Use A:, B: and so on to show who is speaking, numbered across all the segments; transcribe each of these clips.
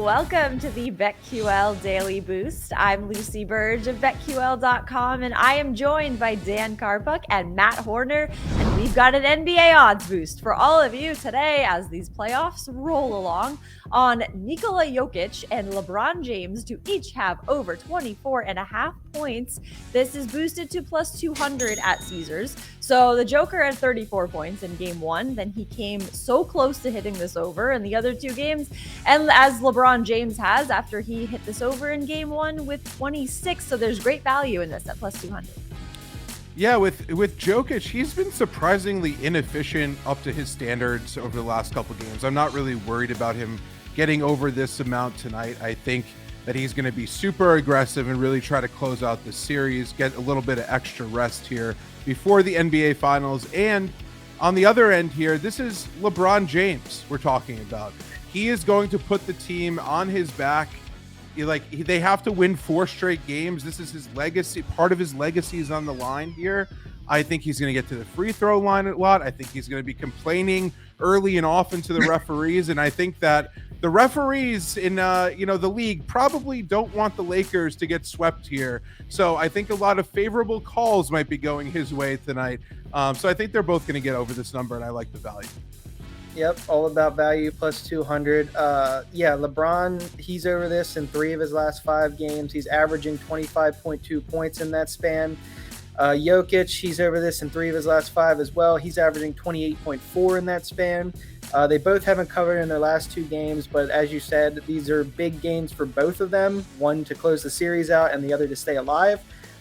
A: welcome to the BetQL Daily Boost. I'm Lucy Burge of BetQL.com, and I am joined by Dan Karpuk and Matt Horner, and we've got an NBA odds boost for all of you today as these playoffs roll along on Nikola Jokic and LeBron James to each have over 24.5 points. This is boosted to plus 200 at Caesars. So the Joker had 34 points in game one. Then he came so close to hitting this over in the other two games. And as LeBron James has after he hit this over in game one with 26. So there's great value in this at plus 200.
B: Yeah, with Jokic, he's been surprisingly inefficient up to his standards over the last couple games. I'm not really worried about him getting over this amount tonight. I think that he's going to be super aggressive and really try to close out the series, get a little bit of extra rest here before the NBA Finals. And on the other end here, this is LeBron James we're talking about. He is going to put the team on his back. They have to win 4 straight games. This is his legacy. Part of his legacy is on the line here. I think he's going to get to the free throw line a lot. I think he's going to be complaining early and often to the referees. And I think that the referees in the league probably don't want the Lakers to get swept here. So I think a lot of favorable calls might be going his way tonight. So I think they're both going to get over this number, and I like the value.
C: Yep, all about value, plus 200. LeBron, he's over this in 3 of his last 5 games. He's averaging 25.2 points in that span. Jokic, he's over this in 3 of his last 5 as well. He's averaging 28.4 in that span. They both haven't covered in their last 2 games, but as you said, these are big games for both of them. One to close the series out and the other to stay alive.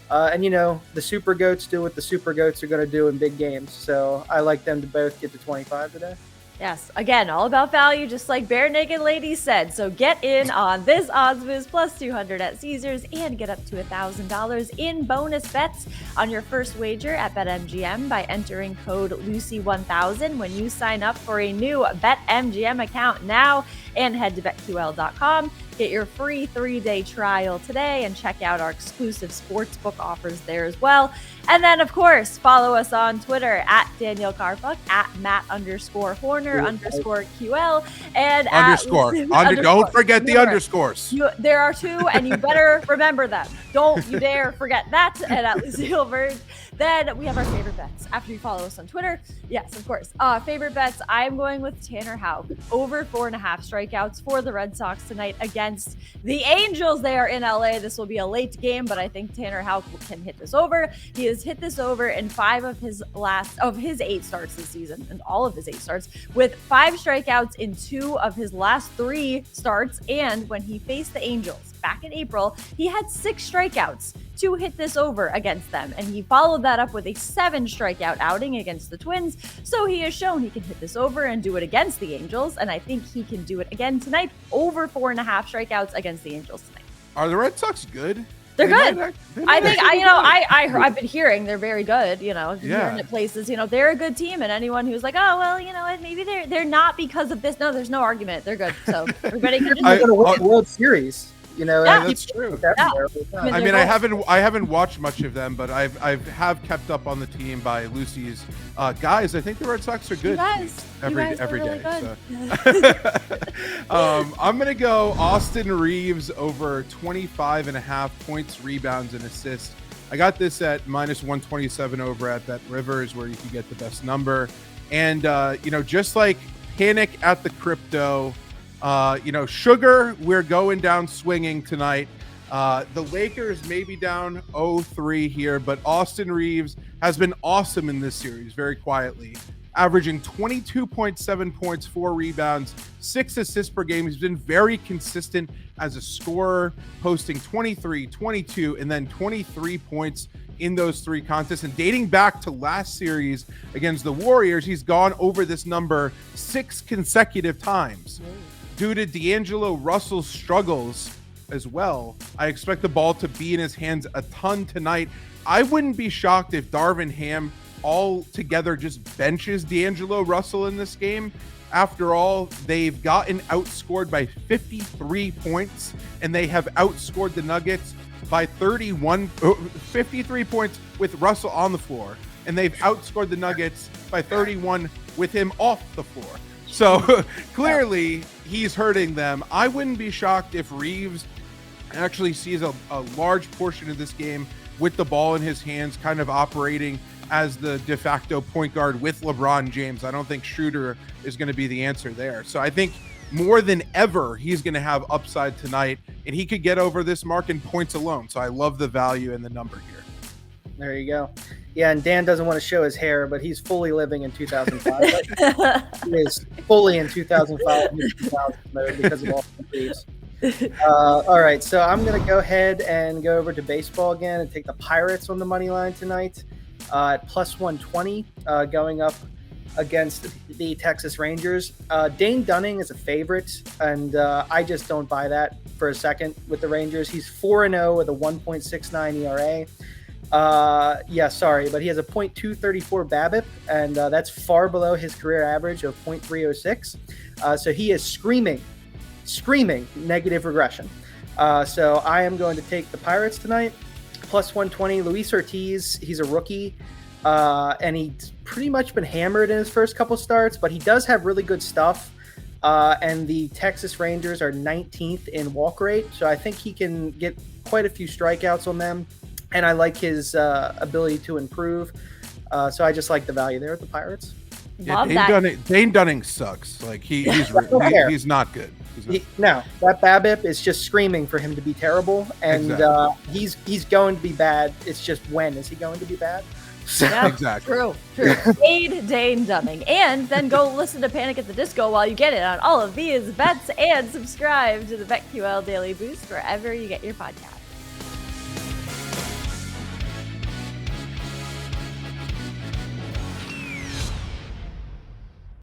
C: The Super Goats do what the Super Goats are going to do in big games. So I like them to both get to 25 today.
A: Yes, again, all about value, just like Bare Naked Ladies said. So get in on this odds boost plus 200 at Caesars and get up to $1,000 in bonus bets on your first wager at BetMGM by entering code Lucy1000 when you sign up for a new BetMGM account now, and head to BetQL.com. Get your free 3-day trial today and check out our exclusive sportsbook offers there as well. And then, of course, follow us on Twitter at Daniel Karpuk, at Matt_Horner_QL, and
B: underscore. Don't forget the underscores.
A: There are 2, and you better remember them. Don't you dare forget that. And at Lucille Bird. Then we have our favorite bets after you follow us on Twitter. Yes, of course. Favorite bets, I'm going with Tanner Houck. Over 4.5 strikeouts for the Red Sox tonight against the Angels. They are in LA. This will be a late game, but I think Tanner Houck can hit this over. He has hit this over in 5 of his 8 starts this season, and all of his 8 starts, with 5 strikeouts in 2 of his last 3 starts. And when he faced the Angels back in April, he had 6 strikeouts to hit this over against them, and he followed that up with a 7 strikeout outing against the Twins. So he has shown he can hit this over and do it against the Angels, and I think he can do it again tonight. Over 4.5 strikeouts against the Angels tonight.
B: Are the Red Sox good?
A: They're good. I've been hearing they're very good. Hearing at places, they're a good team, and anyone who's like, oh well, maybe they're not because of this. No, there's no argument. They're good. So everybody can just
C: go to World Series.
B: That's true. I haven't watched much of them, but I have kept up on the team by Lucy's guys. I think the Red Sox are good every day. So. I'm gonna go Austin Reeves over 25.5 points, rebounds, and assists. I got this at minus 127 over at Bet Rivers, where you can get the best number. And just like Panic at the Crypto. Sugar, we're going down swinging tonight. The Lakers may be down 0-3 here, but Austin Reeves has been awesome in this series, very quietly, averaging 22.7 points, 4 rebounds, 6 assists per game. He's been very consistent as a scorer, posting 23, 22, and then 23 points in those 3 contests. And dating back to last series against the Warriors, he's gone over this number 6 consecutive times. Due to D'Angelo Russell's struggles as well, I expect the ball to be in his hands a ton tonight. I wouldn't be shocked if Darvin Ham altogether just benches D'Angelo Russell in this game. After all, they've gotten outscored by 53 points, and they have outscored the Nuggets by 53 points with Russell on the floor, and they've outscored the Nuggets by 31 with him off the floor. So clearly he's hurting them. I wouldn't be shocked if Reeves actually sees a large portion of this game with the ball in his hands, kind of operating as the de facto point guard with LeBron James. I don't think Schroeder is going to be the answer there. So I think more than ever, he's going to have upside tonight, and he could get over this mark in points alone. So I love the value in the number here.
C: There you go. Yeah, and Dan doesn't want to show his hair, but he's fully living in 2005. He is fully in 2005 mode because of all the Reeves. All right, so I'm going to go ahead and go over to baseball again and take the Pirates on the money line tonight at plus 120, going up against the Texas Rangers. Dane Dunning is a favorite, and I just don't buy that for a second with the Rangers. He's 4-0 with a 1.69 ERA. But he has a .234 BABIP, and that's far below his career average of .306. So he is screaming negative regression. So I am going to take the Pirates tonight, plus 120. Luis Ortiz, he's a rookie, and he's pretty much been hammered in his first couple starts, but he does have really good stuff. And the Texas Rangers are 19th in walk rate, so I think he can get quite a few strikeouts on them, and I like his ability to improve. So I just like the value there at the Pirates.
A: Love
B: Dane Dunning sucks. Like he's not good.
C: No, that BABIP is just screaming for him to be terrible, and
B: exactly.
C: He's going to be bad. It's just when is he going to be bad?
A: Yeah,
B: exactly.
A: True. Dane Dunning. And then go listen to Panic at the Disco while you get it on all of these bets, and subscribe to the BetQL Daily Boost wherever you get your podcast.